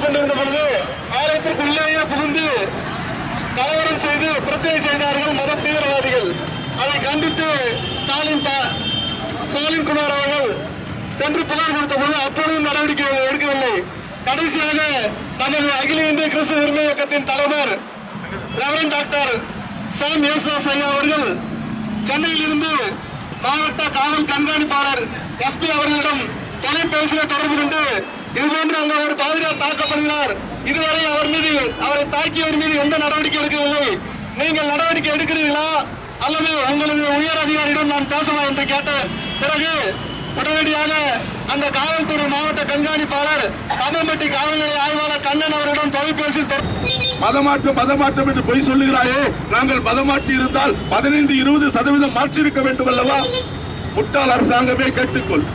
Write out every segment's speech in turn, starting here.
கொண்டிருந்த பொழுது ஆலயத்திற்குள்ளேயே புகுந்து கலவரம் செய்து பிரச்சனை செய்தார்கள் மத தீவிரவாதிகள். அதை கண்டித்து ஸ்டாலின் குமார் அவர்கள் சென்று புகார் கொடுத்த பொழுது அப்பொழுதும் நடவடிக்கை எடுக்கவில்லை. கடைசியாக நமது அகில இந்திய கிறிஸ்துவ உரிமை இயக்கத்தின் தலைவர் ரெவரண்ட் டாக்டர் சாம் யேசுதாஸ் ஐயா அவர்கள் சென்னையில் இருந்து மாவட்ட காவல் கண்காணிப்பாளர் எஸ்பி அவர்களிடம் தொலைபேசியில் தொடர்பு கொண்டு இதுபோன்று அங்க ஒரு பாதிரியார் தாக்கப்படுகிறார், இதுவரை அவரை தாக்கியவர் மீது எந்த நடவடிக்கை எடுக்கவில்லை, நீங்கள் நடவடிக்கை எடுக்கிறீர்களா அல்லது உங்களது உயர் அதிகாரியிடம் நான் பேசவா என்று கேட்ட பிறகு உடனடியாக அந்த காவல்துறை மாவட்ட கண்காணிப்பாளர் கம்பம்பட்டி காவல் நிலைய ஆய்வாளர் கண்ணன் அவரிடம் தொலைபேசியில் மதமாற்றம் என்று பொய் சொல்லுகிறாயே, நாங்கள் மதமாற்றி இருந்தால் 15-20% மாற்றி இருக்க வேண்டும் அல்லவா? முட்டாள் அரசாங்கமே கேட்டுக்கொள்.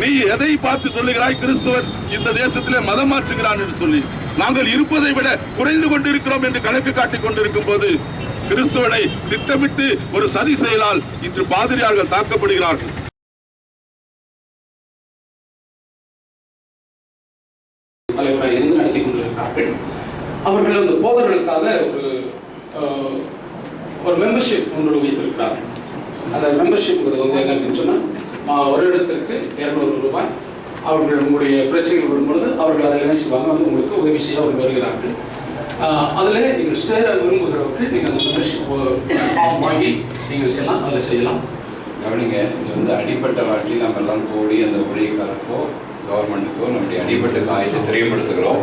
நீ எதை பார்த்து சொல்லுகிறாய் கிறிஸ்துவன் இந்த தேசத்திலே மதம் மாற்றுகிறான் என்று சொல்லி? நாங்கள் இருப்பதை விட குறைந்து கொண்டிருக்கிறோம் என்று கணக்கு காட்டிக் கொண்டிருக்கும் போது கிறிஸ்துவனை திட்டமிட்டு ஒரு சதி செயலால் இன்று பாதிரியார்கள் தாக்கப்படுகிறார்கள். நடத்தி கொண்டிருக்கிறார்கள். அவர்கள் அந்த போதர்களுக்காக ஒரு மெம்பர்ஷிப் ஒன்று வைத்திருக்கிறார்கள். அந்த மெம்பர்ஷிப் என்ன அப்படின்னு சொன்னால் ஒரு இடத்திற்கு 200 ரூபாய். அவர்கள் உங்களுடைய பிரச்சனைகள் வரும்பொழுது அவர்கள் அதை என்ன செய்வாங்க, வந்து உங்களுக்கு உதவி செய்ய அவர்கள் வருகிறார்கள். அதில் நீங்கள் சேர விரும்புகிறவர்கள் நீங்கள் அந்த மெம்பர்ஷிப் ஃபார்ம் வாங்கி நீங்கள் செய்யலாம், அதில் செய்யலாம். கவனிங்க, இது வந்து அடிப்பட்ட வாட்டி நம்ம எல்லாம் கூடி அந்த ஊழியக்காரருக்கோ கவர்மெண்ட்டுக்கோ நம்முடைய அடிப்பட்ட காயத்தை தெரியப்படுத்துகிறோம்.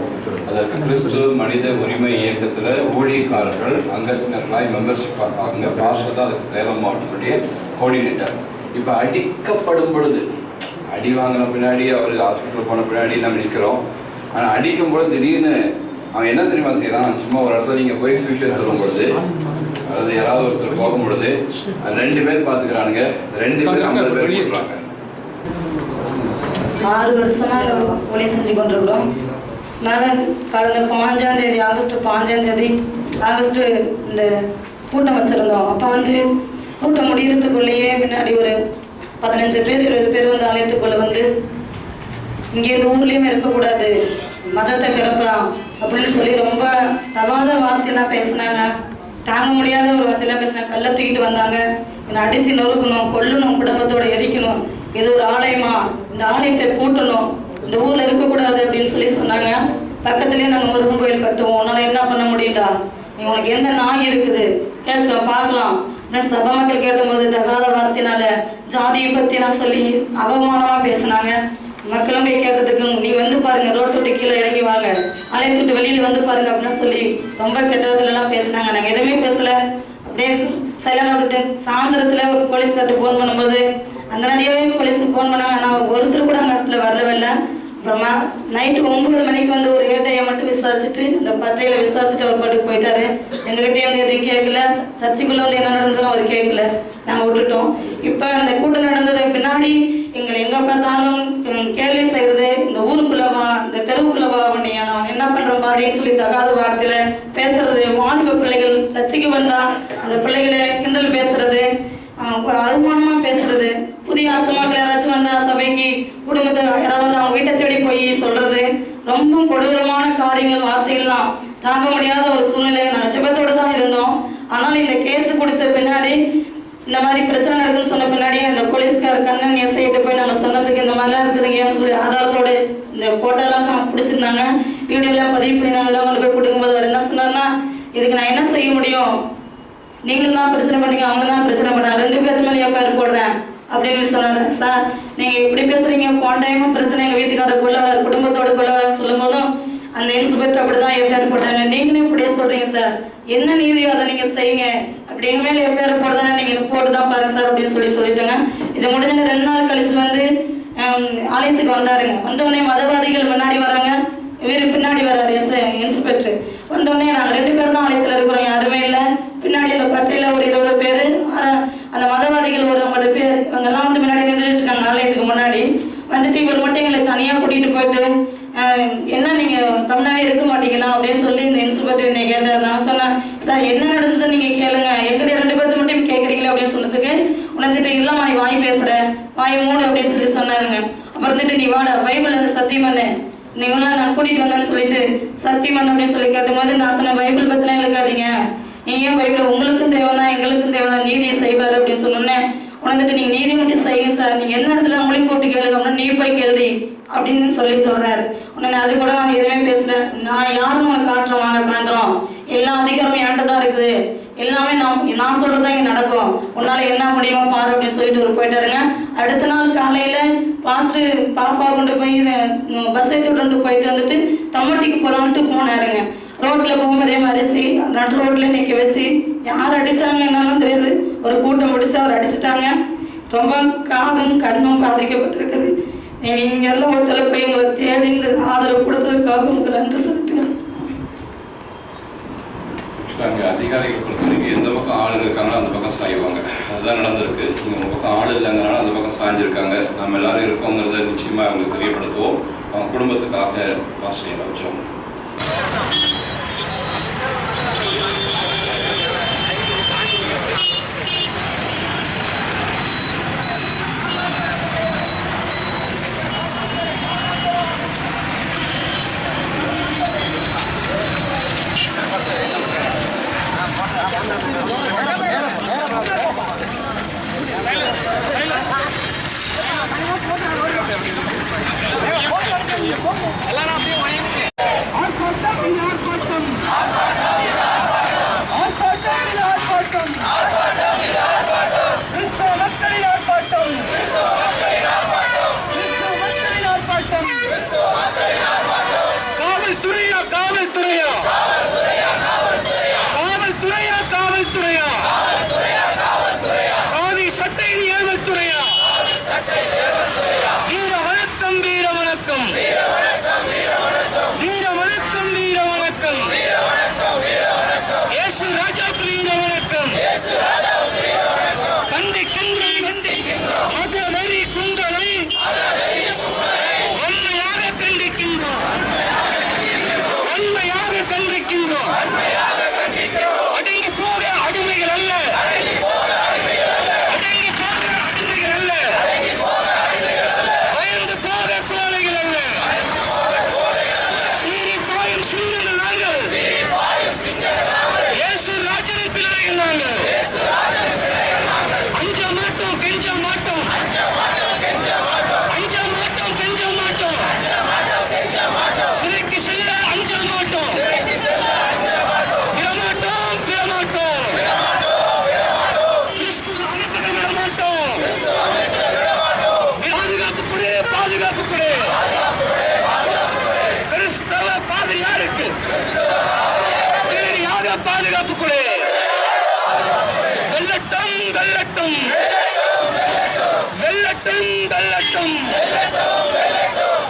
அதற்கு கிறிஸ்துவ மனித உரிமை இயக்கத்தில் ஊழியக்காரர்கள் அங்கத்தினர்களாய் மெம்பர்ஷிப் பார்ப்பாங்க. பாஸ்டர் தான் அதுக்கு சேலம் மாவட்டத்துடைய கோஆர்டினேட்டர். இப்போ அடிக்கப்படும் பொழுது அடி வாங்கின பின்னாடி அவர் ஹாஸ்பிட்டல் போன பின்னாடி நம்ம நிற்கிறோம். ஆனால் அடிக்கும் பொழுது திடீர்னு அவன் என்ன தெரியுமா செய்யறான், சும்மா ஒரு இடத்துல நீங்கள் போய் சுவிசேஷம் சொல்லும் பொழுது அல்லது யாராவது ஒருத்தர் போகும் பொழுது 2 பேர் பார்த்துக்கிறானுங்க, 2 பேர் 50 பேர் போடுறாங்க. 6 வருஷமா ஊழியம் செஞ்சு கொண்டிருக்கிறோம். நாங்கள் கடந்த 5ஆம் தேதி ஆகஸ்ட் இந்த கூட்டம் வச்சுருந்தோம். அப்போ வந்து கூட்டம் முடிகிறதுக்குள்ளேயே பின்னாடி ஒரு 15 பேர் 20 பேர் வந்து ஆலயத்துக்குள்ளே வந்து இங்கே இந்த ஊர்லேயுமே இருக்கக்கூடாது, மதத்தை கிளப்புறான் அப்படின்னு சொல்லி ரொம்ப தவாத வார்த்தையெல்லாம் பேசினாங்க. தாங்க முடியாத ஒரு வார்த்தையெல்லாம் பேசினாங்க. கல்லை தூக்கிட்டு வந்தாங்க, என்னை அடித்து நொறுக்கணும், கொல்லணும், குடும்பத்தோடு எரிக்கணும், இது ஒரு ஆலயமா, இந்த ஆலயத்தை பூட்டணும், இந்த ஊரில் இருக்கக்கூடாது அப்படின்னு சொல்லி சொன்னாங்க. பக்கத்துலேயே நாங்கள் முருகன் கோயில் கட்டுவோம், உன்னால் என்ன பண்ண முடியும்டா, நீ உனக்கு எந்த நாய் இருக்குது கேட்க பார்க்கலாம் அப்படின்னு சபை மக்கள் கேட்கும்போது தகாத வார்த்தையினால ஜாதியை பற்றிலாம் சொல்லி அவமானமாக பேசினாங்க. மக்களும் போய் கேட்டதுக்கு நீங்கள் வந்து பாருங்கள், ரோட்டு விட்டு கீழே இறங்கி வாங்க, ஆலயத்தை விட்டு வெளியில் வந்து பாருங்கள் அப்படின்னு சொல்லி ரொம்ப கெட்டதுலாம் பேசினாங்க. நாங்கள் எதுவுமே பேசலை, அப்படியே சைலண்டாக விட்டு சாயந்தரத்தில் ஒரு போலீஸ்கார்ட்டு ஃபோன் பண்ணும்போது அந்த நடிகவே போலீஸுக்கு ஃபோன் பண்ணாங்க. நான் ஒருத்தர் கூட அந்த இடத்துல வரலவில்லை. அப்புறமா நைட்டு 9 மணிக்கு வந்து ஒரு ஏட்டையை மட்டும் விசாரிச்சுட்டு இந்த பத்திரையில் விசாரிச்சுட்டு அவர் பாட்டுக்கு போயிட்டாரு. எங்ககிட்டே வந்து எதுவும் கேட்கல, சர்ச்சுக்குள்ளே வந்து என்ன நடந்ததுன்னு அவர் கேட்கல, நாங்கள் விட்டுட்டோம். இப்போ அந்த கூட்டம் நடந்ததுக்கு பின்னாடி எங்களை எங்கே பார்த்தாலும் கேள்வி செய்கிறது, இந்த ஊருக்குள்ளவா, இந்த தெருவுக்குள்ளவா, நான் என்ன பண்ணுறோம் பாருன்னு சொல்லி தகாத வார்த்தையில் பேசுறது, வாலிப பிள்ளைகள் சர்ச்சுக்கு வந்தால் அந்த பிள்ளைகளை கிண்டல் பேசுறது, அவமானமாக பேசுறது, புதிய ஆத்மாக்கள் யாராச்சும் வந்தால் சபைக்கு குடும்பத்தை யாராவது வந்து அவங்க வீட்டை தேடி போய் சொல்றது, ரொம்ப கொடூரமான காரியங்கள், வார்த்தைகள்லாம் தாங்க முடியாத ஒரு சூழ்நிலை. நாங்கள் ஜெபத்தோடு தான் இருந்தோம். ஆனால் இந்த கேஸு கொடுத்த பின்னாடி இந்த மாதிரி பிரச்சனை நடக்குதுன்னு சொன்ன பின்னாடி அந்த போலீஸ்கார் கண்ணன் எஸ்ஐட்டு போய் நாங்கள் சொன்னதுக்கு இந்த மாதிரிலாம் இருக்குதுங்கன்னு சொல்லி ஆதாரத்தோடு இந்த போட்டோலாம் பிடிச்சிருந்தாங்க, வீடியோலாம் பதிவு பண்ணி நாங்கள் கொண்டு போய் கொடுக்கும்போது அவர் என்ன சொன்னார்னா, இதுக்கு நான் என்ன செய்ய முடியும், நீங்கள் தான் பிரச்சனை பண்ணீங்க, அவங்க தான் பிரச்சனை பண்ணாங்க, 2 பேருக்கு மேலே எஃப்ஐஆர் போடுறேன் அப்படின்னு சொன்னாங்க. சார் நீங்கள் இப்படி பேசுகிறீங்க, போன டைமும் பிரச்சனை எங்கள் வீட்டுக்காரர் கொள்ளவர் குடும்பத்தோடு கொள்ளவர் சொல்லும் போதும் அந்த இன்ஸ்பெக்டர் அப்படி தான் எஃப்ஐஆர் போட்டாங்க, நீங்களும் இப்படியே சொல்கிறீங்க சார், என்ன நீதியோ அதை நீங்கள் செய்யுங்க, அப்படி எங்கள் மேலே எஃப்ஐஆர் போடுறதானே நீங்கள் போட்டு தான் பாருங்க சார் அப்படின்னு சொல்லிட்டாங்க. இது முடிஞ்ச 2 நாள் கழிச்சு வந்து ஆலயத்துக்கு வந்தாருங்க. வந்தோடனே மதவாதிகள் முன்னாடி வராங்க, இவர் பின்னாடி வர்றாரு இன்ஸ்பெக்டர். வந்தோடனே நாங்கள் 2 பேர் தான் ஆலயத்தில் இருக்கிறோம், யாருமே இல்லை. பின்னாடி அந்த பட்டையில் ஒரு 20 பேர், அந்த மதவாதிகள் ஒரு 50 பேர், இவங்கெல்லாம் வந்து முன்னாடி நின்றுட்டு இருக்காங்க. ஆலயத்துக்கு முன்னாடி வந்துட்டு இவர் மட்டும் எங்களை தனியாக கூட்டிகிட்டு போயிட்டு என்ன நீங்கள் கம்னாவே இருக்க மாட்டீங்களா அப்படின்னு சொல்லி இந்த இன்ஸ்பெக்டர் என்னை கேட்டார். நான் சொன்னேன், சார் என்ன நடந்ததுன்னு நீங்கள் கேளுங்க, எங்களை 2 பேர்த்து மட்டும் கேட்குறீங்களா அப்படின்னு சொன்னதுக்கு உணர்ந்துட்டு இல்லைம்மா நீ வாய் பேசுகிற, வாய் மூடு அப்படின்னு சொல்லி சொன்னாருங்க. அப்புறம் வந்துட்டு நீ வாட பைபிள் வந்து சத்தியம் பண்ணு, இவங்களாம் நான் கூட்டிட்டு வந்தேன்னு சொல்லிட்டு சத்தியமன் அப்படின்னு சொல்லி கேட்டும்போது நான் சொன்னேன், பைபிள் பத்திலாம் எழுக்காதீங்க, நீங்க ஏன் பைபிள் உங்களுக்கும் தேவைதான் எங்களுக்கும் தேவைதான், நீதியை செய்வார் அப்படின்னு சொன்னோன்னே உணர்ந்துட்டு நீங்க நீதி மட்டும் செய்யுங்க சார், நீங்க எந்த இடத்துல உங்களையும் கூட்டி கேளுங்க அப்படின்னா நீ போய் கேள்வி அப்படின்னு சொல்றாரு. உடனே அது கூட நான் எதுவுமே பேசல, நான் யாருன்னு உனக்கு காட்டுறேன் வாங்க சாயந்தரம், எல்லா அதிகாரமும் என்கிட்ட தான் இருக்குது, எல்லாமே நான் சொல்றதுதான் இங்க நடக்கும், உன்னால என்ன முடியுமோ பாரு அப்படின்னு சொல்லிட்டு ஒரு போயிட்டாருங்க. அடுத்த நாள் காலையில பாஸ்டர் பாப்பா கொண்டு போய் பஸ் ஏற்றி போயிட்டு வந்துட்டு தம்மட்டிக்கு போலான்ட்டு போனாருங்க. ரோட்ல போகும்போதே மறைச்சி நடு ரோட்ல நிக்க வச்சு யார் அடிச்சாங்க என்னாலும் தெரியாது, ஒரு கூட்டம் பிடிச்சு அவர் அடிச்சுட்டாங்க. ரொம்ப காதும் கண்ணும் பாதிக்கப்பட்டிருக்குது. நீங்க எல்லாம் ஒருத்தர போய் எங்களை தேடி இந்த ஆதரவு கொடுத்ததுக்காக உங்களுக்கு நன்றி செலுத்துகிறேன். அதிகாரிகள் பொறுத்த வரைக்கும் எந்த பக்கம் ஆளுங்க இருக்காங்களோ அந்த பக்கம் சாய்வாங்க, அதுதான் நடந்திருக்கு. நீங்கள் உங்கள் பக்கம் ஆள் இல்லைங்கிறனால அந்த பக்கம் சாய்ஞ்சிருக்காங்க. நம்ம எல்லாரும் இருக்கோங்கிறத நிச்சயமாக அவங்களுக்கு தெரியப்படுத்துவோம். அவங்க குடும்பத்துக்காக பாஸ்டர் வச்சோம்.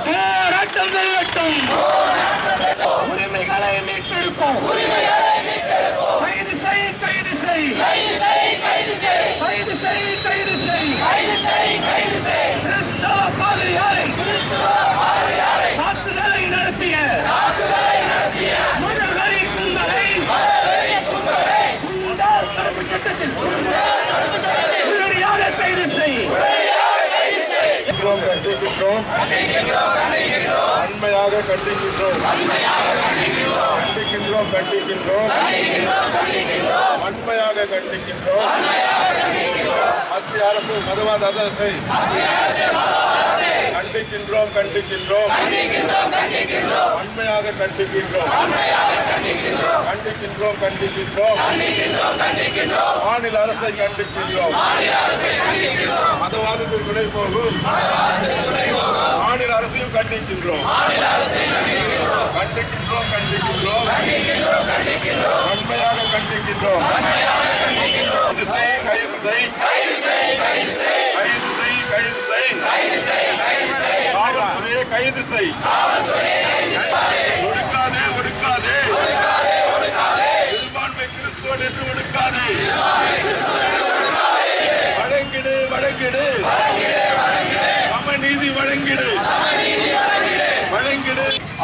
போராட்டம் வெல்லட்டும், உரிமைகளை மீட்டெடுப்போம், கைது செய் கைது செய் கைது செய் கிறிஸ்தவ பாதிரியாரை தாக்குதலை நடத்திய மதவெறி கும்பலை குண்டர் தடுப்பு சட்டத்தில் உடனடியாக கைது செய். அண்மையாக கண்டிக்கின்றோம், அண்மையாக கண்டிக்கின்றோம். மத்திய அரசு மதவாத அரசை கண்டிக்கின்றோம், அண்மையாக கண்டிக்கின்றோம், மாநில அரசை கண்டிக்கின்றோம். மதவாதத்தில் துணை போகும் மாநில அரசையும் கண்டிக்கின்றோம், அண்மையாக கண்டிக்கின்றோம். கைது செய் காவல்துறையை கைது செய், ஒடுக்காதே சிறுபான்மை கிறிஸ்துவன் என்று ஒடுக்காதே, வழங்கிடு சமநீதி வழங்கிடு.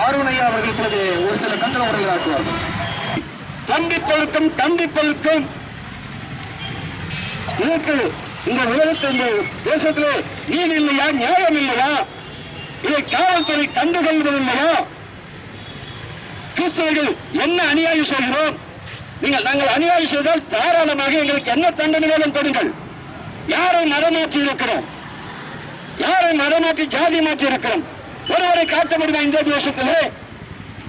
ஆரோனையா அவர்கள் இப்பொழுது ஒரு சில கண்டன உரைகள் ஆற்றுவார்கள். கண்டிப்பதற்கும் இதற்கு இந்த உலகத்தில் இந்த தேசத்திலே நீதி இல்லையா, நியாயம் இல்லையா? இதை காவல்துறை கண்டுகொள்வதில்லையோ? கிறிஸ்தவர்கள் என்ன அநியாயம் செய்கிறோம்? நாங்கள் அநியாயம் செய்தால் தாராளமாக எங்களுக்கு என்ன தண்டனை வேணும் கொடுங்கள். யாரை மதமாற்றி இருக்கிறோம்? யாரை மதமாற்றி ஜாதி மாற்றி இருக்கிறோம்? ஒருவரை காட்ட முடியுமா இந்த தேசத்திலே?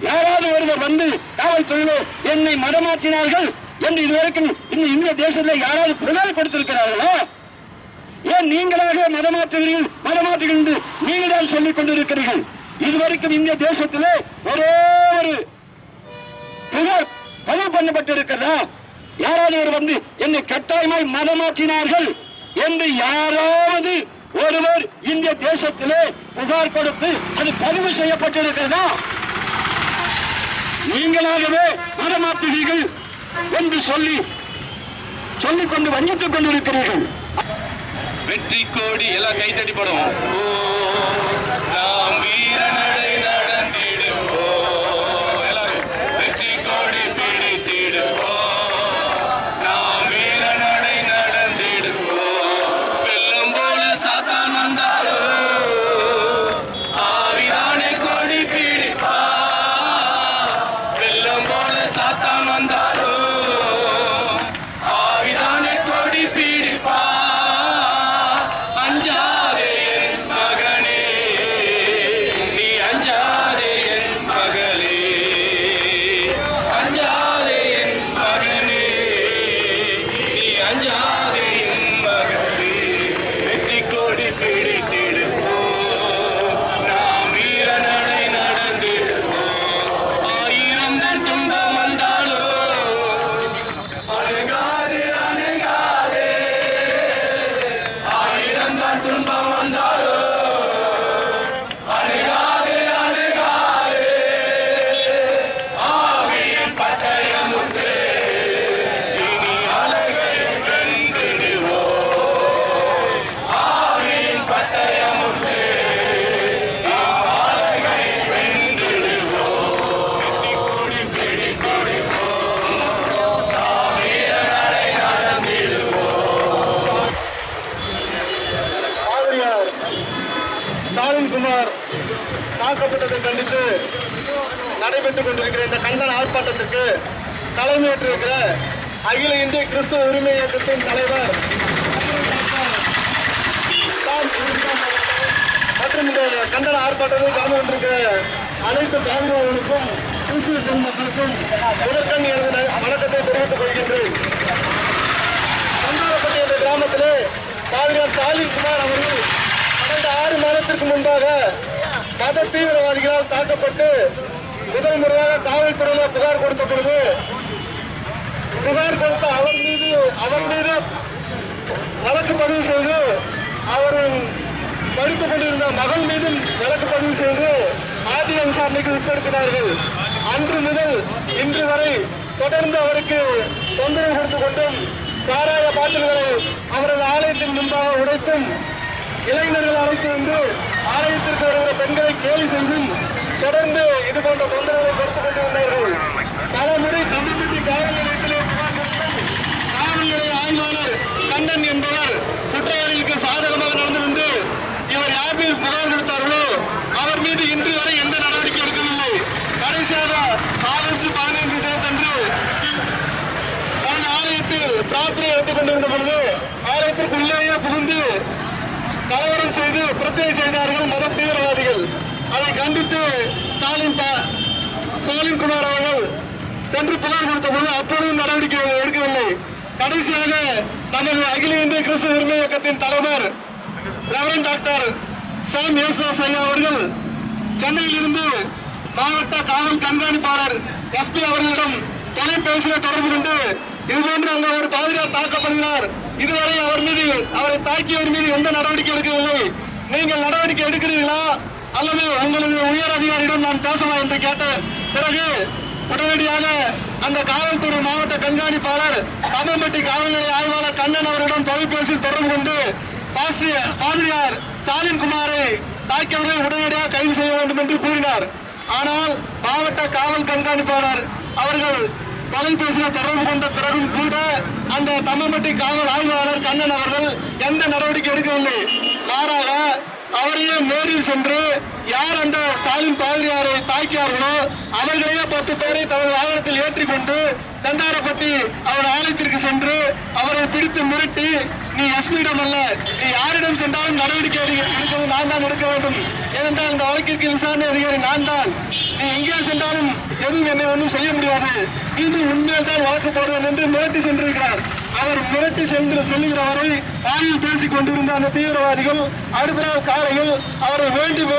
யாராவது ஒருவர் வந்து காவல்துறையிலே என்னை மதமாற்றினார்கள் என்று இதுவரைக்கும் இந்த இந்திய தேசத்தில் யாராவது புகார்படுத்திருக்கிறார்களோ? ஏன் நீங்களாக மதமாற்றுகிறீர்கள் என்று நீங்கள் தான் சொல்லிக் கொண்டிருக்கிறீர்கள்? இதுவரைக்கும் இந்திய தேசத்திலே ஒரே ஒரு புகார் பதிவு பண்ணப்பட்டிருக்கிறதா? யாராவது ஒரு வந்து என்னை கட்டாயமாய் மதமாற்றினார்கள் என்று யாராவது ஒருவர் இந்திய தேசத்திலே புகார் கொடுத்து அது பதிவு செய்யப்பட்டிருக்கிறதா? நீங்களாகவே மதமாற்றுகிறீர்கள் என்று சொல்லிக் கொண்டு வஞ்சித்துக் கொண்டிருக்கிறீர்கள். வெற்றி கோடி எல்லாம் கைத்தட்டி படும். நாம் வீர நடை நடந்திடுவோம். எல்லாரும் வெற்றி கோடி பிடித்திடுவோம். நாம் வீர நடை நடந்திடுவோம். வெள்ளம் போல சாத்தான் வந்தாலும் ஆவிதானே கொடி பிடிப்பா. வெள்ளம் போல சாத்தான் வந்தாலும் ஆவிதானே கொடி பிடிப்பா. அஞ்சாதே என் மகனே, நீ அஞ்சாதே என் மகளே. அஞ்சாதே என் மகனே, நீ அஞ்சாதே என் மகளே. வெற்றி கொடி பிடித்திடுவோம். நாம் வீர நடை நடந்திடுவோம். ஆயிரம் தான் துன்பம் வந்தாலும் அணுகாதே அணுகாதே. ஆயிரம் தான் துன்பம் வந்தாலும் அணுகாதே அணுகாதே. ஆவியின் பட்டயம் உண்டு, இனி அலைகளை வென்றிடுவோம். ஆவியின் பட்டயம் உண்டு, இனி அலைகளை வென்றிடுவோம். வெற்றி கொடி பிடித்திடுவோம். நாம் வீர நடை நடந்திடுவோம். பாதிரியார் ஸ்டாலின் குமார் தாக்கப்பட்டதை கண்டித்து நடைபெற்றுக் கொண்டிருக்கிற இந்த கண்டன ஆர்ப்பாட்டத்திற்கு தலைமையேற்றிருக்கிற அகில இந்திய கிறிஸ்துவ உரிமை இயக்கத்தின் தலைவர் மற்றும் இந்த கண்டன ஆர்ப்பாட்டத்தில் கலந்து கொண்டிருக்கிற அனைத்து பாதிரியார்களுக்கும் கிறிஸ்துவ பொதுமக்களுக்கும் முதற்கண் எனது வணக்கத்தை தெரிவித்துக் கொள்கின்றேன். சந்தாரப்பட்டி என்ற கிராமத்திலே பாதிரியார் ஸ்டாலின் குமார் அவர்கள் கடந்த 6 மாதத்திற்கு முன்பாக மத தீவிரவாதிகளால் தாக்கப்பட்டு முதல் முறையாக காவல்துறையில புகார் கொடுத்த பொழுது புகார் கொடுத்த அவர் மீது வழக்கு பதிவு செய்து அவரின் படித்துக் கொண்டிருந்த மகள் மீதும் வழக்கு பதிவு செய்து ஆதிய விசாரணைக்கு உட்படுத்தினார்கள். அன்று முதல் இன்று வரை தொடர்ந்து அவருக்கு தொந்தரவு கொடுத்துக் கொண்டும் சாராய பாட்டில்களை அவரது ஆலயத்தின் முன்பாக உடைத்தும் இளைஞர்கள் அழைத்து வந்து ஆலயத்திற்கு வருகிற பெண்களை கேலி செய்தும் தொடர்ந்து இது போன்ற தொந்தரவுகளை கொடுத்துக் கொண்டிருந்தார்கள். பல முறை தம்பப்பட்டி காவல் நிலையத்திலே புகார் கொடுத்தும் காவல் நிலைய ஆய்வாளர் கண்ணன் என்பவர் குற்றவாளிகளுக்கு சாதகமாக நடந்து கொண்டு இவர் யார் மீது புகார் கொடுத்தார்களோ அவர் மீது இன்று வரை எந்த நடவடிக்கை எடுக்கவில்லை. கடைசியாக ஆகஸ்ட் 15 தினத்தன்று ஆலயத்தில் பிரார்த்தனை எடுத்துக் கொண்டிருந்த பொழுது ஆலயத்திற்குள்ளேயே புகுந்து கலவரம் செய்து பிரச்சனை செய்தார்கள் மத தீவிரவாதிகள். அதை கண்டித்து ஸ்டாலின் குமார் அவர்கள் சென்று புகார் கொடுத்த பொழுது அப்பொழுதும் நடவடிக்கை எடுக்கவில்லை. கடைசியாக நமது அகில இந்திய கிறிஸ்துவ உரிமை இயக்கத்தின் தலைவர் ரெவரண்ட் டாக்டர் சாம் யோஸ்தாஸ் ஐயா அவர்கள் சென்னையிலிருந்து மாவட்ட காவல் கண்காணிப்பாளர் எஸ்பி அவர்களிடம் தொலைபேசியில் தொடர்பு கொண்டு இதுபோன்று அங்க ஒரு பாதிரியார் தாக்கப்படுகிறார், இதுவரை அவரை தாக்கியவர் மீது எந்த நடவடிக்கை எடுக்கவில்லை, நீங்கள் நடவடிக்கை எடுக்கிறீர்களா அல்லது உங்களது உயர் அதிகாரியிடம் நான் பேசலாம் என்று கேட்ட பிறகு உடனடியாக அந்த காவல்துறை மாவட்ட கண்காணிப்பாளர் தம்பப்பட்டி காவல் நிலைய ஆய்வாளர் கண்ணன் அவரிடம் தொலைபேசியில் தொடர்பு கொண்டு பாதிரியார் ஸ்டாலின் குமாரை தாக்கியவரை உடனடியாக கைது செய்ய வேண்டும் என்று கூறினார். ஆனால் மாவட்ட காவல் கண்காணிப்பாளர் அவர்கள் தொலைபேசியில் தொடர்பு கொண்ட பிறகும் கூட அந்த தம்பப்பட்டி காவல் ஆய்வாளர் கண்ணன் அவர்கள் எந்த நடவடிக்கை எடுக்கவில்லை. மாறாக அவரையே நேரில் சென்று யார் அந்த ஸ்டாலின் பாதிரியாரை தாக்கியார்களோ அவர்களையே 10 பேரை தனது வாகனத்தில் ஏற்றிக்கொண்டு செந்தாரப்பட்டி அவர் ஆலயத்திற்கு சென்று அவரை பிடித்து மிரட்டி, நீ எஸ்பியிடம் அல்ல, நீ யாரிடம் சென்றாலும் நடவடிக்கை எடுக்கிறது நான் தான் எடுக்க வேண்டும், ஏனென்றால் இந்த வழக்கிற்கு விசாரணை அதிகாரி நான் தான், நீ எங்கே சென்றாலும் எதுவும் என்னை ஒன்றும் செய்ய முடியாது, மீண்டும் உண்மையில் தான் வழக்கு போடுவேன் என்று மிரட்டி சென்றிருக்கிறார். அவர் மிரட்டி சென்று செல்லுகிறவரை வாயில் பேசிக் கொண்டிருந்த அந்த தீவிரவாதிகள் அடுத்த நாள் காலையில் அவரை வேண்டும்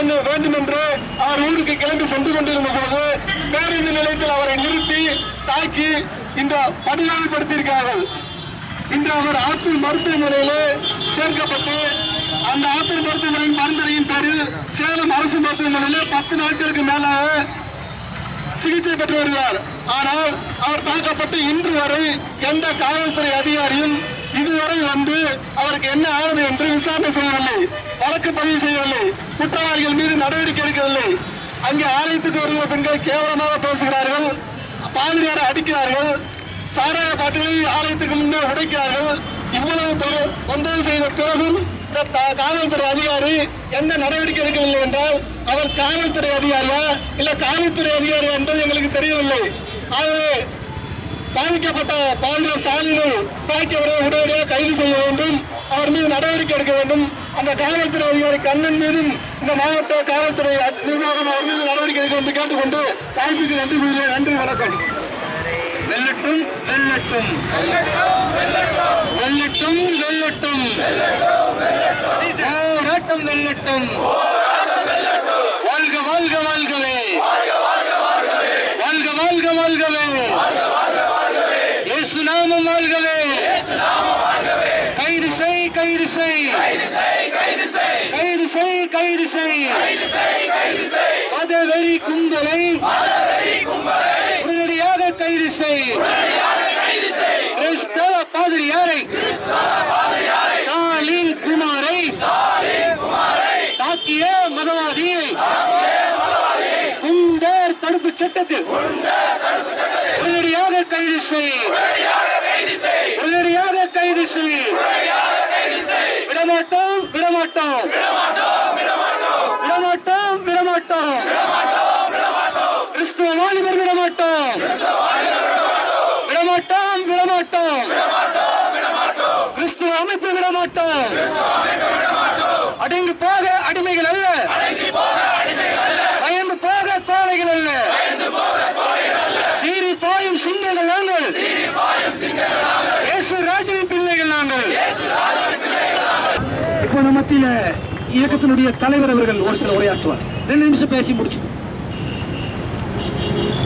என்று அவர் ஊருக்கு கிளம்பி சென்று கொண்டிருந்த போது பேருந்து நிலையத்தில் அவரை நிறுத்தி தாக்கி இன்று படுகாயப்படுத்தியிருக்கிறார்கள். இன்று அவர் ஆத்தூர் மருத்துவமனையிலே சேர்க்கப்பட்டு அந்த ஆத்தூர் மருத்துவமனையின் பரிந்துரையின் பேரில் சேலம் அரசு மருத்துவமனையிலே 10 நாட்களுக்கு மேலாக சிகிச்சை பெற்று வருகிறார். ஆனால் அவர் தாக்கப்பட்டு இன்று வரை எந்த காவல்துறை அதிகாரியும் இதுவரை வந்து அவருக்கு என்ன ஆனது என்று விசாரணை செய்யவில்லை, வழக்கு பதிவு செய்யவில்லை, குற்றவாளிகள் மீது நடவடிக்கை எடுக்கவில்லை. அங்கே ஆலயத்துக்கு வருகிற பெண்கள் கேவலமாக பேசுகிறார்கள், பாதிரியாரை அடிக்கிறார்கள், சாராய பாட்டிலை ஆலயத்துக்கு முன்னே உடைக்கிறார்கள். இவ்வளவு தொந்தரவு செய்த பிறகும் காவல்துறை அதிகாரி எந்த நடவடிக்கை எடுக்கவில்லை என்றால் அவர் காவல்துறை அதிகாரியா இல்ல காவல்துறை அதிகாரியா என்பது எங்களுக்கு தெரியவில்லை. ஆகவே பாதிக்கப்பட்ட பாதிரியார் ஸ்டாலினை தாக்கியவரை உடனடியாக கைது செய்ய வேண்டும், அவர் மீது நடவடிக்கை எடுக்க வேண்டும். அந்த காவல்துறை அதிகாரி கண்ணன் மீதும் இந்த மாவட்ட காவல்துறை நிர்வாகம் அவர் மீது நடவடிக்கை எடுக்க வேண்டும் கேட்டுக்கொண்டு தாய்ப்புக்கு நன்றி கூறுகிறேன். நன்றி, வணக்கம். வெல்லட்டும் வெல்லட்டும் வெல்லட்டும் வெல்லட்டும் போராட்டம் வெல்லட்டும். வாழ்க வாழ்க வாழ்கவே, வாழ்க வாழ்க வாழ்கவே, இயேசு நாமம் வாழ்கவே. கைது செய் கைது செய் கைது செய் கைது செய் மதவெறி கும்பலை உடனடியாக கைது செய். கிறிஸ்தவ பாதிரியாரை ஸ்டாலின் குமாரை தாக்கிய மதவாதியை குண்டர் தடுப்பு சட்டத்தில் உடனடியாக கைது செய், உடனடியாக கைது செய். விடமாட்டோம் விடமாட்டோம் விடமாட்டோம் விடமாட்டோம் கிறிஸ்துவ வாலிபர் விடமாட்டோம் விடமாட்டோம் விடமாட்டோம் கிறிஸ்துவ அமைப்பு விடமாட்டோம். அடங்கி போக அடிமைகள் அல்ல, பயந்து போக கோழைகள் அல்ல, சீறி பாயும் சிங்கங்கள் நாங்கள், இயேசு ராஜின் பிள்ளைகள் நாங்கள். இப்போ நம்ம மத்தியில இயக்கத்தினுடைய தலைவர் அவர்கள் ஒரு சில உரையாற்றுவார். 2 நிமிஷம் பேசி முடிச்சு.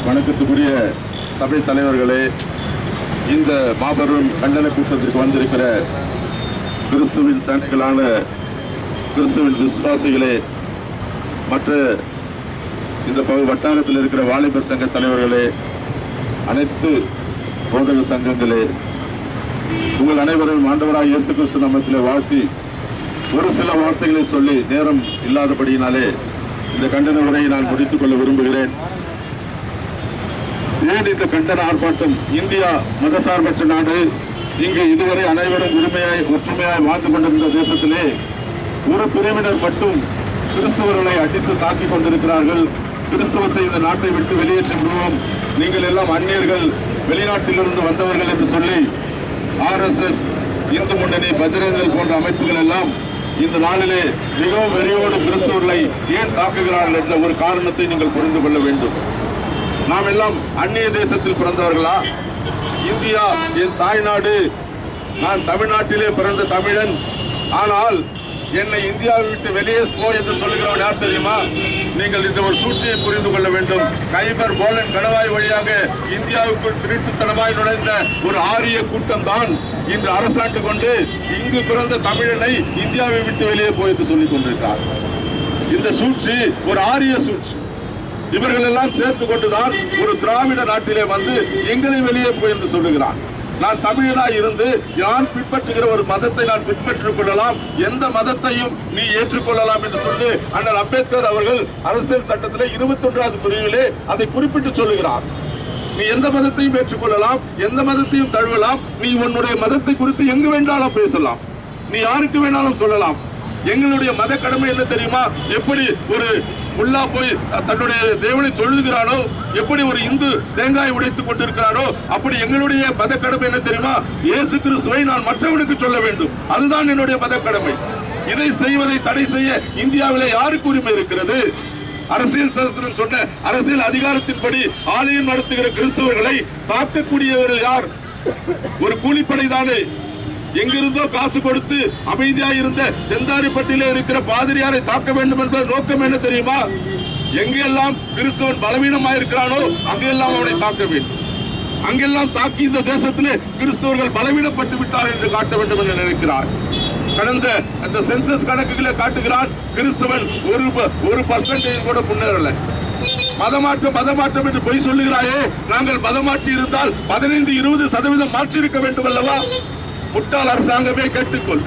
வணக்கத்துக்குரிய சபை தலைவர்களே, இந்த மாபெரும் கண்டன கூட்டத்திற்கு வந்திருக்கிற கிறிஸ்துவின் சனைகளான கிறிஸ்துவின் விசுவாசிகளே, மற்ற இந்த வட்டாரத்தில் இருக்கிற வாலிபர் சங்க தலைவர்களே, அனைத்து போதக சங்கங்களே, உங்கள் அனைவரும் ஆண்டவராய் இயேசு கிறிஸ்து நாமத்திலே வாழ்த்தி ஒரு சில வார்த்தைகளை சொல்லி நேரம் இல்லாதபடியினாலே இந்த கண்டன உரையை நான் முடித்துக் கொள்ள விரும்புகிறேன். ஏன் இந்த கண்டன ஆர்ப்பாட்டம்? இந்தியா மதசார்பற்ற நாடு. இங்கு இதுவரை அனைவரும் ஒற்றுமையாய் வாழ்ந்து கொண்டிருந்த தேசத்திலே ஒரு பிரிவினர் மட்டும் கிறிஸ்தவர்களை அடித்து தாக்கிக் கொண்டிருக்கிறார்கள். கிறிஸ்தவத்தை இந்த நாட்டை விட்டு வெளியேற்றி விடுவோம், நீங்கள் எல்லாம் அந்நியர்கள், வெளிநாட்டிலிருந்து வந்தவர்கள் என்று சொல்லி RSS, இந்து முன்னணி, பஜ்ரங்கதள் போன்ற அமைப்புகள் எல்லாம் இந்த நாளிலே மிகவும் வெறியோடு கிறிஸ்தவர்களை ஏன் தாக்குகிறார்கள் என்ற ஒரு காரணத்தை நீங்கள் புரிந்து கொள்ள வேண்டும். நாம் எல்லாம் அந்நிய தேசத்தில் பிறந்தவர்களா? இந்தியா என் தாய்நாடு, நான் தமிழ்நாட்டிலே பிறந்த தமிழன். ஆனால் என்னை இந்தியாவை விட்டு வெளியே போ என்று சொல்லுகிறவன் யார் தெரியுமா? நீங்கள் இந்த ஒரு சூழ்ச்சியை புரிந்து கொள்ள வேண்டும். கைபர் போலன் கணவாய் வழியாக இந்தியாவுக்குள் திருட்டுத்தனமாய் நுழைந்த ஒரு ஆரிய கூட்டம் தான் இன்று அரசாண்டு கொண்டு இங்கு பிறந்த தமிழனை இந்தியாவை விட்டு வெளியே போய் என்று சொல்லிக் கொண்டிருக்கிறார். இந்த சூழ்ச்சி ஒரு ஆரிய சூழ்ச்சி. இவர்கள் எல்லாம் சேர்த்து கொண்டுதான் ஒரு திராவிட நாட்டிலே வந்து எங்களை வெளியே போய் என்று சொல்லுகிறான். நான் தமிழனாய் இருந்து நான் பின்பற்றுகிற ஒரு மதத்தை நான் பின்பற்றிக் கொள்ளலாம், எந்த மதத்தையும் நீ ஏற்றுக்கொள்ளலாம் என்று சொல்லி அண்ணல் அம்பேத்கர் அவர்கள் அரசியல் சட்டத்திலே 21வது பிரிவிலே அதை குறிப்பிட்டு சொல்லுகிறார். நீ எந்த மதத்தையும் ஏற்றுக்கொள்ளலாம், எந்த மதத்தையும் தழுவலாம், நீ உன்னுடைய மதத்தை குறித்து எங்கு வேண்டாலும் பேசலாம், நீ யாருக்கு வேணாலும் சொல்லலாம். எங்களுடைய மத கடமை என்ன தெரியுமா? எப்படி ஒரு முல்லா போய் தன்னுடைய தேவனை தொழுகிறானோ, எப்படி ஒரு இந்து தேங்காய் உடைத்துக் கொண்டிருக்கிறாரோ, அப்படி எங்களுடைய மத கடமை என்ன தெரியுமா? இயேசு கிறிஸ்துவை நான் மற்றவனுக்கு சொல்ல வேண்டும். அதுதான் என்னுடைய மத கடமை. இதை செய்வதை தடை செய்ய இந்தியாவிலே யாருக்கு உரிமை இருக்கிறது? அரசியல் சாஸ்திரம் சொன்ன அரசியல் அதிகாரத்தின்படி ஆலயம் நடத்துகிற கிறிஸ்தவர்களை தாக்கக்கூடியவர்கள் யார்? ஒரு கூலிப்படை தானே. எங்கிருந்தோ காசு கொடுத்து அமைதியாக இருந்த செந்தாரிப்பட்டியில இருக்கிற பாதிரியாரை தாக்க வேண்டும் என்பது நோக்கம் என்ன தெரியுமா? எங்கெல்லாம் கிறிஸ்தவன் பலவீனமாயிருக்கிறானோ அங்கெல்லாம் அவனை தாக்க வேண்டும். அங்கெல்லாம் தாக்கி இந்த தேசத்திலே கிறிஸ்தவர்கள் பலவீனப்பட்டு விட்டார் என்று காட்ட வேண்டும் என்று நினைக்கிறார். கடந்த அந்த சென்சஸ் கணக்குகளை காட்டுகிறான், கிறிஸ்தவன் 1% கூட முன்னேறல. மதமாற்றம் என்று பொய் சொல்லுகிறாயே, நாங்கள் மதமாற்றி இருந்தால் 15-20% மாற்றி இருக்க வேண்டும் அல்லவா? முட்டாள் அரசாங்கமே கேட்டுக்கொள்.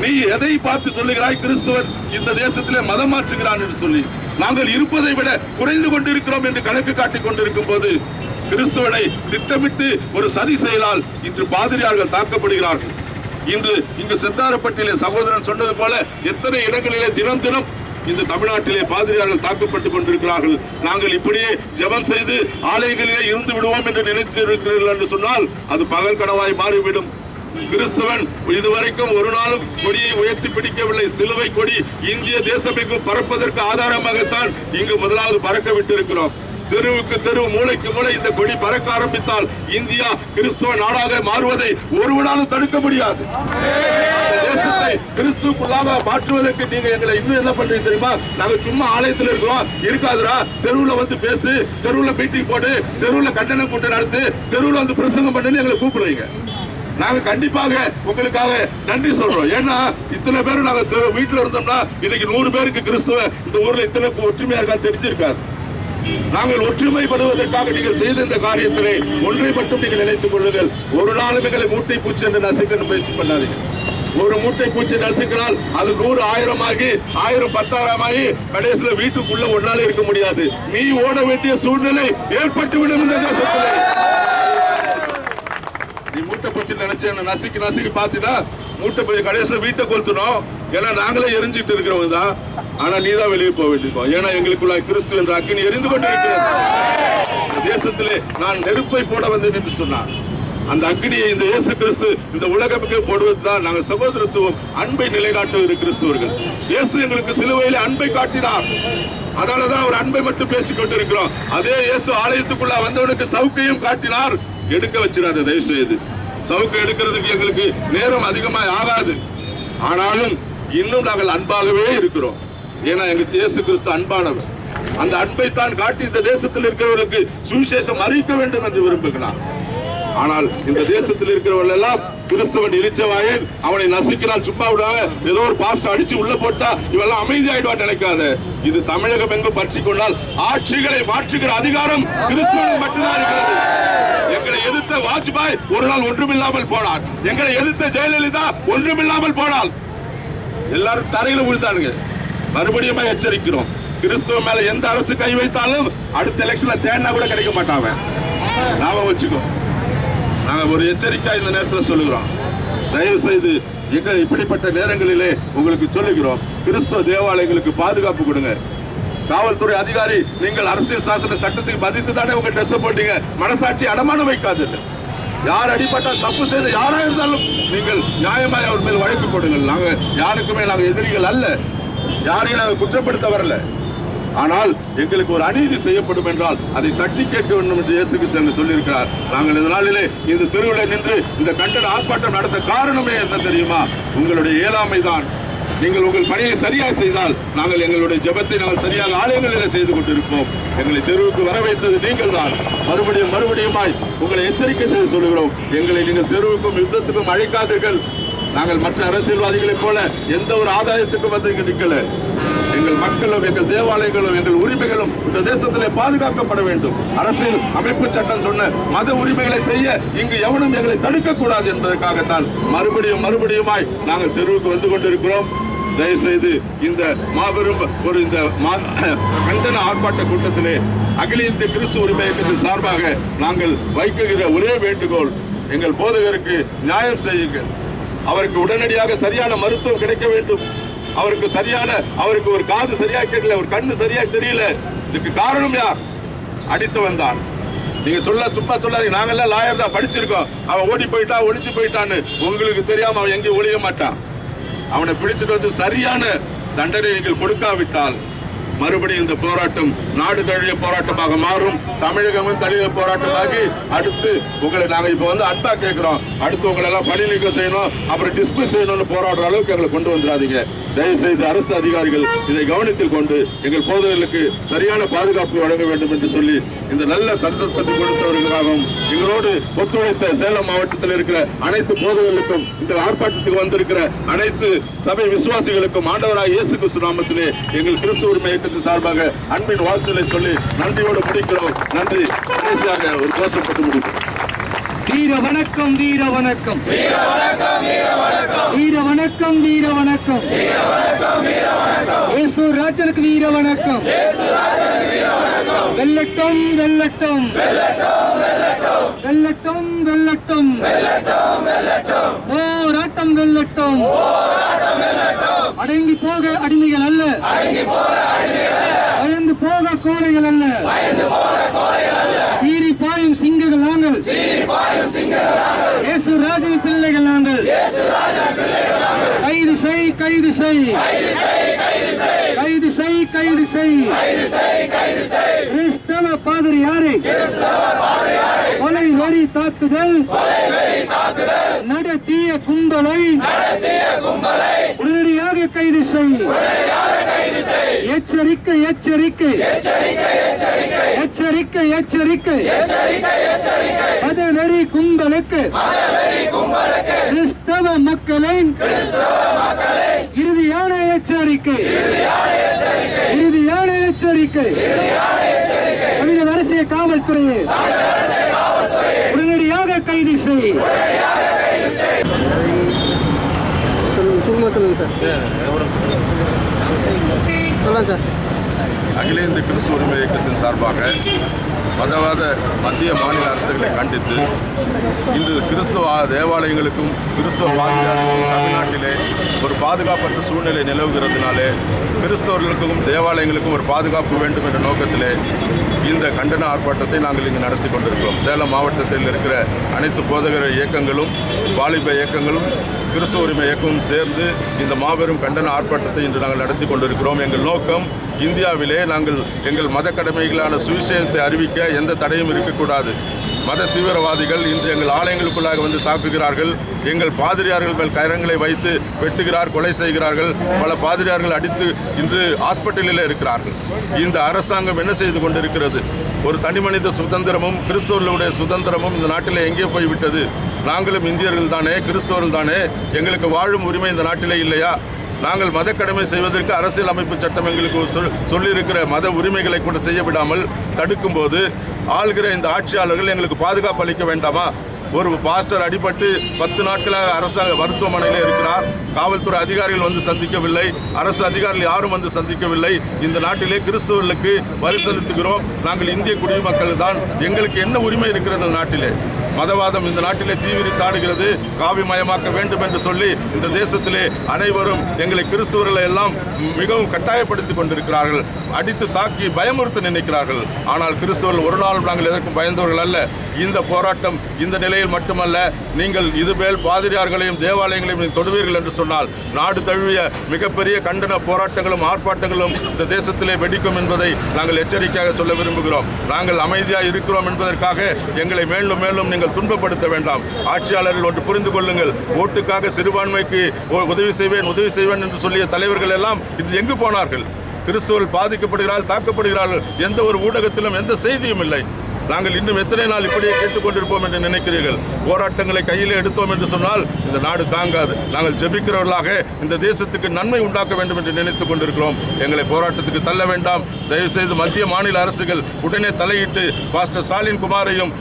நீ எதை பார்த்து சொல்லுகிறாய் கிறிஸ்தவன் இந்த தேசத்திலே மதம் மாற்றுகிறான் என்று சொல்லி? நாங்கள் இருப்பதை விட குறைந்து கொண்டிருக்கிறோம் என்று கணக்கு காட்டிக் கொண்டிருக்கும் போது கிறிஸ்தவனை திட்டமிட்டு ஒரு சதி செயலால் இன்று பாதிரியார்கள் தாக்கப்படுகிறார்கள். இன்று இங்கு செந்தாரப்பட்டியிலே சகோதரன் சொன்னது போல எத்தனை இடங்களிலே தினம் தினம் இந்த தமிழ்நாட்டிலே பாதிரியார்கள் தாக்கப்பட்டுக் கொண்டிருக்கிறார்கள். நாங்கள் இப்படியே ஜெபம் செய்து ஆலயங்களிலே இருந்து விடுவோம் என்று நினைத்திருக்கிறீர்கள் என்று சொன்னால் அது பகல் கனவாய் மாறிவிடும். கிறிஸ்தவன் இதுவரைக்கும் ஒரு நாளும் கொடியை உயர்த்தி பிடிக்கவில்லை. சிலுவை கொடி இந்திய தேசமெங்கும் பறப்பதற்கு ஆதாரமாகத்தான் இங்கு முதலாவது பறக்க விட்டிருக்கிறோம். தெருவுக்கு தெரு, மூளைக்கு மூளை இந்த கொடி பறக்க ஆரம்பித்தால் இந்தியா கிறிஸ்துவ நாடாக மாறுவதை ஒருவனாலும் தடுக்க முடியாது. தேசத்தை கிறிஸ்துவுக்குள்ளாக மாற்றுவதற்கு நீங்க எங்களை இன்னும் என்ன பண்றீங்க தெரியுமா? நாங்க சும்மா ஆலயத்தில் இருக்கிறோம், இருக்காதுரா, தெருவுல வந்து பேசு, தெருவுல மீட்டிங் போடு, தெருவுல கண்டன கூட்டம் நடத்து, தெருவுல வந்து பிரசங்கம் பண்ணு எங்களை கூப்பிடுறீங்க. நாங்க கண்டிப்பாக உங்களுக்காக நன்றி சொல்றோம். ஏன்னா இத்தனை பேர் நாங்க வீட்டுல இருந்தோம்னா இன்னைக்கு 100 பேருக்கு கிறிஸ்துவ இந்த ஊர்ல இத்தனை ஒற்றுமையா இருக்கா தெரிஞ்சிருக்காது. நாங்கள் ஒற்றுமைப்படுவதற்காக நீங்கள் செய்த இந்த காரியத்திலே ஒன்றை மட்டும் நீங்கள் நினைத்துக் கொள்ளுங்கள், ஒரு நாளும் எங்களை மூட்டை பூச்சி என்று நசுக்க முயற்சி பண்ணாதீங்க. ஒரு மூட்டை பூச்சி நசுக்கினால் அது 100 1000 ஆகி 1000 10,000 ஆகி கடைசியில வீட்டுக்குள்ள ஒன்னாலே இருக்க முடியாது. நீ ஓட வேண்டிய சூழ்நிலை ஏற்பட்டுவிடும் இந்த தேசத்திலே. நீ மூட்டை பூச்சி நினைச்சு என்ன நசுக்கி பாத்தீங்கன்னா மூட்டை பூச்சி கடைசியில வீட்டை கொளுத்தணும். ஏன்னா நாங்களே எரிஞ்சிட்டு இருக்கிறவங்க தான், ஆனா நீ தான் வெளியே போக வேண்டியிருக்கோம். ஏன்னா எங்களுக்குள்ள கிறிஸ்து என்ற அக்கினி எரிந்து கொண்டிருக்கிறது. தேசத்திலே நான் நெருப்பை போட வந்தேன் என்று சொன்னார். அந்த அக்கினியை இந்த இயேசு கிறிஸ்து இந்த உலகத்துக்கு போடுவதுதான் நாங்கள் சகோதரத்துவம், அன்பை நிலைநாட்டுகிற கிறிஸ்துவர்கள். இயேசு எங்களுக்கு சிலுவையிலே அன்பை காட்டினார். அதனாலதான் அவர் அன்பை மட்டும் பேசிக் கொண்டிருக்கிறோம். அதே இயேசு ஆலயத்துக்குள்ள வந்தவனுக்கு சவுக்கையும் காட்டினார். எடுக்க வச்சிடாத தயவு செய்து. சவுக்கை எடுக்கிறதுக்கு எங்களுக்கு நேரம் அதிகமாக ஆகாது. ஆனாலும் இன்னும் நாங்கள் அன்பாகவே இருக்கிறோம். ஏன்னா எங்க இயேசு கிறிஸ்து அன்பானவர். அந்த அன்பை தான் காட்டி இந்த தேசத்தில் இருக்கிறவர்களுக்கு சுவிசேஷம் அறிவிக்க வேண்டும் என்று விரும்புகிறார். ஆனால் இந்த தேசத்தில் இருக்கிறவர்கள் எல்லாம் கிறிஸ்தவன் இரிச்சவாயன், அவனை நசுக்கினால் சும்மா விடாம ஏதோ ஒரு பாஸ்ட் அடிச்சு உள்ள போட்டா இவெல்லாம் அமைதியாயிடுவா நினைக்காத. இது தமிழகம் எங்கும் பற்றி கொண்டால் ஆட்சிகளை மாற்றுகிற அதிகாரம் கிறிஸ்தவனுக்கு மட்டும்தான் இருக்கிறது. எங்களை எதிர்த்த வாஜ்பாய் ஒரு நாள் ஒன்றுமில்லாமல் போனார். எங்களை எதிர்த்த ஜெயலலிதா ஒன்றுமில்லாமல் போனால் எல்லாரும் தரையில விழுந்தானுங்க. மறுபடியும் எச்சரிக்கிறோம், கிறிஸ்துவ மேல எந்த அரசு கை வைத்தாலும் அடுத்த எலெக்ஷன்ல தேடினா கூட கிடைக்க மாட்டாங்க. நாம வச்சுக்கோ. நாங்க ஒரு எச்சரிக்கை இந்த நேரத்தில் சொல்லுகிறோம். தயவு செய்து இப்படிப்பட்ட நேரங்களிலே உங்களுக்கு சொல்லுகிறோம், கிறிஸ்துவ தேவாலயங்களுக்கு பாதுகாப்பு கொடுங்க. காவல்துறை அதிகாரி, நீங்கள் அரசியல் சாசன சட்டத்துக்கு மதித்து தானே உங்க ட்ரெஸ் போட்டீங்க. மனசாட்சி அடமானம் வைக்காது. யார் அடிப்பட்டால் தப்பு செய்த யாரா இருந்தாலும் நீங்கள் நியாயமாய் அவர் மேல் வழக்கு போடுங்கள். நாங்க யாருக்குமே நாங்கள் எதிரிகள் அல்ல, யாரையும் நாங்கள் குற்றப்படுத்த வரல. ஆனால் எங்களுக்கு ஒரு அநீதி செய்யப்படும் என்றால் அதை தட்டி கேட்க வேண்டும் என்று இயேசு கிறிஸ்து சொல்லியிருக்கிறார். நாங்கள் இந்த நாளிலே இந்த தெருவில் நின்று இந்த கண்டன ஆர்ப்பாட்டம் நடத்த காரணமே என்ன தெரியுமா? உங்களுடைய இயலாமை தான். நீங்கள் உங்கள் பணியை சரியாக செய்தால் நாங்கள் எங்களுடைய ஜெபத்தை நாங்கள் சரியாக ஆலயங்களில் செய்து கொண்டிருப்போம். எங்களை தெருவுக்கு வர வைத்தது நீங்கள் தான். மறுபடியுமாய் உங்களை எச்சரிக்கை செய்து சொல்லுகிறோம், எங்களை நீங்கள் தெருவுக்கும் யுத்தத்துக்கும் அழைக்காதீர்கள். நாங்கள் மற்ற அரசியல்வாதிகளைப் போல எந்த ஒரு ஆதாயத்துக்கும் வந்து இங்கு நிற்கல. எங்கள் மக்களும் எங்கள் தேவாலயங்களும் எங்கள் உரிமைகளும் இந்த தேசத்திலே பாதுகாக்கப்பட வேண்டும். அரசியல் அமைப்பு சட்டம் சொன்ன மத உரிமைகளை செய்ய இங்கு எவனும் எங்களை தடுக்க கூடாது என்பதற்காகத்தான் மறுபடியுமாய் நாங்கள் தெருவுக்கு வந்து கொண்டிருக்கிறோம். தயவு செய்து இந்த மாபெரும் ஒரு இந்த கண்டன ஆர்ப்பாட்ட கூட்டத்திலே அகில இந்திய கிறிஸ்துவ உரிமை இயக்கத்தின் சார்பாக நாங்கள் வைக்குகிற ஒரே வேண்டுகோள், எங்கள் போதகருக்கு நியாயம் செய்யுங்கள். அவருக்கு உடனடியாக சரியான மருத்துவம் கிடைக்க வேண்டும். அவருக்கு ஒரு காது சரியா கேட்கல, ஒரு கண்ணு சரியா தெரியல. இதுக்கு காரணம் யார்? அடித்தவன் தான். நீங்க சும்மா சொல்லாதீங்க, நாங்கெல்லாம் லாயர் தான், படிச்சிருக்கோம். அவன் ஓடி போயிட்டா, ஒளிஞ்சு போயிட்டான்னு உங்களுக்கு தெரியாம அவன் எங்கேயும் ஒளிய மாட்டான். அவனை பிடிச்சிட்டு வந்து சரியான தண்டனை நீங்கள் கொடுக்காவிட்டால் மறுபடியும் இந்த போராட்டம் நாடு தழுவிய போராட்டமாக மாறும். தமிழகமும் தழுவிய போராட்டமாகி அடுத்து உங்களை நாங்க இப்ப வந்து அன்பா கேட்கிறோம். அடுத்து உங்களை எல்லாம் பணி நீக்கம் செய்யணும், அப்புறம் டிஸ்மிஸ் செய்யணும்னு போராடுற அளவுக்கு எங்களை கொண்டு வந்துடாதீங்க. தயவு செய்து அரசு அதிகாரிகள் இதை கவனத்தில் கொண்டு எங்கள் போதகர்களுக்கு சரியான பாதுகாப்பு வழங்க வேண்டும் என்று சொல்லி இந்த நல்ல சந்தர்ப்பத்தை கொடுத்தவர்களுக்காகவும் எங்களோடு ஒத்துழைத்த சேலம் மாவட்டத்தில் இருக்கிற அனைத்து போதகர்களுக்கும் இந்த ஆர்ப்பாட்டத்துக்கு வந்திருக்கிற அனைத்து சபை விசுவாசிகளுக்கும் ஆண்டவராய் இயேசு கிறிஸ்து நாமத்திலே எங்கள் கிறிஸ்துவ உரிமை இயக்கத்தின் சார்பாக அன்பின் வாழ்த்துக்களை சொல்லி நன்றியோடு முடிக்கிறோம். நன்றி. கடைசியாக ஒரு கோஷப்பட்டு முடிக்கிறோம். வீர வணக்கம், வீர வணக்கம், வீர வணக்கம், வீர வணக்கம், வீர வணக்கம், இயேசு ராஜனுக்கு வீர வணக்கம். வெல்லட்டும், வெல்லட்டும், வெல்லட்டும், வெல்லட்டும், போராட்டம் வெல்லட்டும். அடங்கி போக அடிமைகள் அல்ல, பயந்து போக கோழைகள் அல்ல, சீறி பாயும் சிங்கங்கள் நாங்கள், இயேசு ராஜன் பிள்ளைகள் நாங்கள். கைது செய், கைது செய், கைது செய், கைது செய். கிறிஸ்தவ பாதிரியாரை கொலை வரி தாக்குதல் நடத்திய கும்பலை உடனடியாக கைது செய். எச்சரிக்கை, எச்சரிக்கை, எச்சரிக்கை, எச்சரிக்கை. மதவெறி கும்பலுக்கு கிறிஸ்தவ மக்களின் இறுதியான எச்சரிக்கை, இறுதியான எச்சரிக்கை. தமிழக அரசிய காவல்துறையை உடனடியாக கைது செய். சொல்லுங்க சார். சொல்லலாம் சார். அகில இந்திய கிறிஸ்துவ உரிமை இயக்கத்தின் சார்பாக மதவாத மத்திய மாநில அரசுகளை கண்டித்து இன்று கிறிஸ்தவ தேவாலயங்களுக்கும் கிறிஸ்தவ பாதிரியார்களுக்கும் தமிழ்நாட்டிலே ஒரு பாதுகாப்பற்ற சூழ்நிலை நிலவுகிறதுனாலே கிறிஸ்தவர்களுக்கும் தேவாலயங்களுக்கும் ஒரு பாதுகாப்பு வேண்டும் என்ற நோக்கத்திலே இந்த கண்டன ஆர்ப்பாட்டத்தை நாங்கள் இங்கு நடத்தி கொண்டிருக்கிறோம். சேலம் மாவட்டத்தில் இருக்கிற அனைத்து போதகர் இயக்கங்களும் வாலிப இயக்கங்களும் கிறிஸ்தவ உரிமை இயக்கமும் சேர்ந்து இந்த மாபெரும் கண்டன ஆர்ப்பாட்டத்தை இன்று நாங்கள் நடத்தி கொண்டிருக்கிறோம். எங்கள் நோக்கம் இந்தியாவிலே நாங்கள் எங்கள் மத கடமைகளான சுவிசேஷத்தை அறிவிக்க எந்த தடையும் இருக்கக்கூடாது. மத தீவிரவாதிகள் இன்று எங்கள் ஆலயங்களுக்குள்ளாக வந்து தாக்குகிறார்கள். எங்கள் பாதிரியார்கள் மேல் கரங்களை வைத்து வெட்டுகிறார், கொலை செய்கிறார்கள். பல பாதிரியார்கள் அடித்து இன்று ஹாஸ்பிட்டலில் இருக்கிறார்கள். இந்த அரசாங்கம் என்ன செய்து கொண்டிருக்கிறது? ஒரு தனிமனித சுதந்திரமும் கிறிஸ்தவர்களுடைய சுதந்திரமும் இந்த நாட்டில் எங்கே போய்விட்டது? நாங்களும் இந்தியர்கள் தானே, கிறிஸ்தவர்கள் தானே, எங்களுக்கு வாழும் உரிமை இந்த நாட்டிலே இல்லையா? நாங்கள் மத கடமை செய்வதற்கு அரசியல் அமைப்பு சட்டம் எங்களுக்கு சொல்லியிருக்கிற மத உரிமைகளை கூட செய்ய விடாமல் தடுக்கும் போது ஆள்கிற இந்த ஆட்சியாளர்கள் எங்களுக்கு பாதுகாப்பு அளிக்க வேண்டாமா? ஒரு பாஸ்டர் அடிபட்டு 10 நாட்களாக அரசாங்க மருத்துவமனையில் இருக்கிறார். காவல்துறை அதிகாரிகள் வந்து சந்திக்கவில்லை, அரசு அதிகாரிகள் யாரும் வந்து சந்திக்கவில்லை. இந்த நாட்டிலே கிறிஸ்தவர்களுக்கு வரி செலுத்துகிறோம். நாங்கள் இந்திய குடிமக்கள் தான். எங்களுக்கு என்ன உரிமை இருக்கிறது இந்த நாட்டிலே? மதவாதம் இந்த நாட்டிலே தீவிரித்தாடுகிறது. காவிமயமாக்க வேண்டும் என்று சொல்லி இந்த தேசத்திலே அனைவரும் எங்களை கிறிஸ்தவர்களை எல்லாம் மிகவும் கட்டாயப்படுத்திக் கொண்டிருக்கிறார்கள். அடித்து தாக்கி பயமுறுத்த நினைக்கிறார்கள். ஆனால் கிறிஸ்தவர்கள் ஒரு நாளும் நாங்கள் எதற்கும் பயந்தவர்கள் அல்ல. இந்த போராட்டம் இந்த நிலையில் மட்டுமல்ல, நீங்கள் இதுபோல் பாதிரியார்களையும் தேவாலயங்களையும் தொடுவீர்கள் என்று சொன்னால் நாடு தழுவிய மிகப்பெரிய கண்டன போராட்டங்களும் ஆர்ப்பாட்டங்களும் இந்த தேசத்திலே வெடிக்கும் என்பதை நாங்கள் எச்சரிக்கையாக சொல்ல விரும்புகிறோம். நாங்கள் அமைதியாக இருக்கிறோம் என்பதற்காக எங்களை மேலும் மேலும் நீங்கள் துன்பப்படுத்த வேண்டாம். ஆட்சியாளர்கள் ஒன்று புரிந்து கொள்ளுங்கள். ஓட்டுக்காக சிறுபான்மைக்கு உதவி செய்வேன் என்று சொல்லிய தலைவர்கள் எல்லாம் இது எங்கு போனார்கள்? கிறிஸ்தவர்கள் பாதிக்கப்படுகிறார்கள், தாக்கப்படுகிறார்கள். எந்த ஒரு ஊடகத்திலும் எந்த செய்தியும் இல்லை. நாங்கள் இன்னும் எத்தனை நாள் இப்படியே கேட்டுக்கொண்டிருப்போம் என்று நினைக்கிறீர்கள்? போராட்டங்களை கையில் எடுத்தோம் என்று சொன்னால் இந்த நாடு தாங்காது. நாங்கள் ஜெபிக்கிறவர்களாக இந்த தேசத்துக்கு நன்மை உண்டாக்க வேண்டும் என்று நினைத்துக் கொண்டிருக்கிறோம். எங்களை போராட்டத்துக்கு தள்ள வேண்டாம். தயவுசெய்து மத்திய மாநில அரசுகள் உடனே தலையிட்டு பாஸ்டர் ஸ்டாலின் குமாரையும்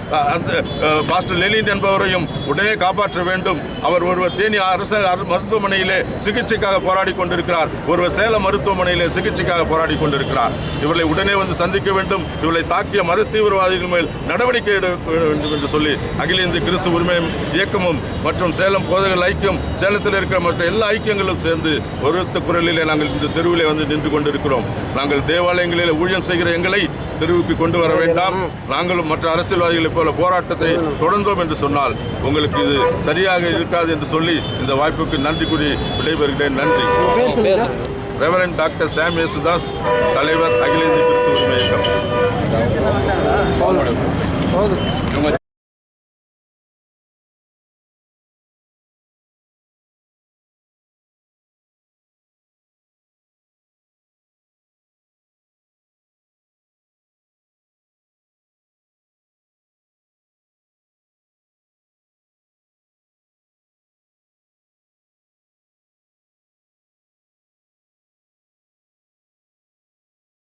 பாஸ்டர் லெலின் என்பவரையும் உடனே காப்பாற்ற வேண்டும். அவர் ஒருவர் தேனி அரசு மருத்துவமனையிலே சிகிச்சைக்காக போராடி கொண்டிருக்கிறார். ஒருவர் சேலம் மருத்துவமனையிலே சிகிச்சைக்காக போராடி கொண்டிருக்கிறார். இவர்களை உடனே வந்து சந்திக்க வேண்டும். இவர்களை தாக்கிய மத தீவிரவாதிகள் மேல் நடவடிக்கை எடுக்க வேண்டும் என்று சொல்லி அகில இந்திய கிறிஸ்துவ உரிமை இயக்கமும் மற்றும் சேலம் போதகர் ஐக்கியம், சேலத்தில் இருக்கிற மற்ற எல்லா ஐக்கியங்களும் சேர்ந்து ஒருத்த குரலிலே நாங்கள் இந்த தெருவிலே வந்து நின்று கொண்டிருக்கிறோம். நாங்கள் தேவாலயங்களில் ஊழியம் செய்கிற எங்களை தெருவுக்கு கொண்டு வர வேண்டாம். நாங்களும் மற்ற அரசியல்வாதிகளைப் போல போராட்டத்தை தொடர்ந்தோம் என்று சொன்னால் உங்களுக்கு இது சரியாக இருக்காது என்று சொல்லி இந்த வாய்ப்புக்கு நன்றி கூறி விடைபெறுகிறேன். நன்றி. ரெவரண்ட் டாக்டர் சாம் யேசுதாஸ், தலைவர், அகில இந்திய கிறிஸ்துவ உரிமை இயக்கம்.